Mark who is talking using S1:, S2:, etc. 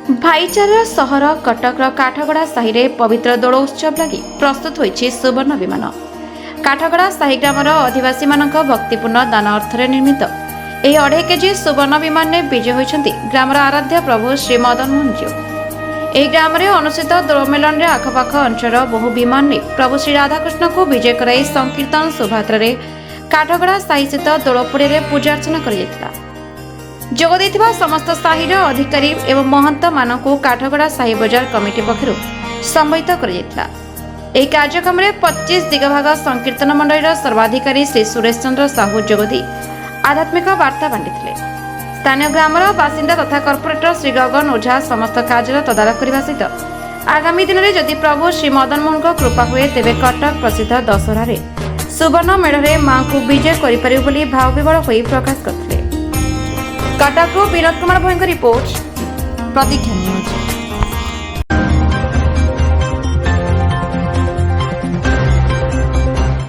S1: भाईचारा सहर कटकर काठगड़ा साहि रे पवित्र दोल उत्सव लगी प्रस्तुत होइछि सुवर्ण विमान। काठगड़ा साहि ग्रामर आदिवासी मानक भक्तिपूर्ण दान अर्थरे निर्मित ଏହି 2.5 केजी सुवर्ण विमान ने विजय होइछन्ति ग्रामर आराध्य प्रभु श्री मदन मोहन जीव। ଏହି ଗ୍ରାମରେ ଅନୁଷ୍ଠିତ ଦୋଳ ମେଲଣରେ ଆଖପାଖ ଅଞ୍ଚଳର ବହୁ ବିମାନ ନେଇ ପ୍ରଭୁ ଶ୍ରୀ ରାଧାକୃଷ୍ଣଙ୍କୁ ବିଜୟ କରାଇ ସଂକୀର୍ତ୍ତନ ଶୋଭାଯାତ୍ରାରେ କାଠଗଡ଼ା ସାହିସ୍ଥିତ ଦୋଳପୁରରେ ପୂଜାର୍ଚ୍ଚନା କରାଯାଇଥିଲା। ଯୋଗ ଦେଇଥିବା ସମସ୍ତ ସାହିର ଅଧିକାରୀ ଏବଂ ମହନ୍ତ ମାନଙ୍କୁ କାଠଗଡ଼ା ସାହି ବଜାର କମିଟି ପକ୍ଷରୁ ସମ୍ମାନିତ କରାଯାଇଥିଲା। ଏହି କାର୍ଯ୍ୟକ୍ରମରେ 25 ଦିଗଭାଗ ସଂକୀର୍ତ୍ତନ ମଣ୍ଡଳୀର ସର୍ବାଧିକାରୀ ଶ୍ରୀ ସୁରେଶ ଚନ୍ଦ୍ର ସାହୁ ଯୋଗ ଦେଇ ଆଧ୍ୟାତ୍ମିକ ବାର୍ତ୍ତା ବାଣ୍ଟିଥିଲେ। ସ୍ଥାନୀୟ ଗ୍ରାମର ବାସିନ୍ଦା ତଥା କର୍ପୋରେଟର ଶ୍ରୀ ଗଗନ ଓଝା ସମସ୍ତ କାର୍ଯ୍ୟର ତଦାରଖ କରିବା ସହିତ ଆଗାମୀ ଦିନରେ ଯଦି ପ୍ରଭୁ ଶ୍ରୀ ମଦନ ମୋହନଙ୍କ କୃପା ହୁଏ ତେବେ କଟକ ପ୍ରସିଦ୍ଧ ଦଶହରାରେ ସୁବର୍ଣ୍ଣ ମେଢ଼ରେ ମାଙ୍କୁ ବିଜୟ କରିପାରିବୁ ବୋଲି ଭାବ ବିଭୋଳ ହୋଇ ପ୍ରକାଶ କରିଥିଲେ। କଟକରୁ ବିନୋଦ କୁମାର ଭୋଇଙ୍କ ରିପୋର୍ଟ, ପ୍ରତୀକ୍ଷା ନ୍ୟୁଜ୍।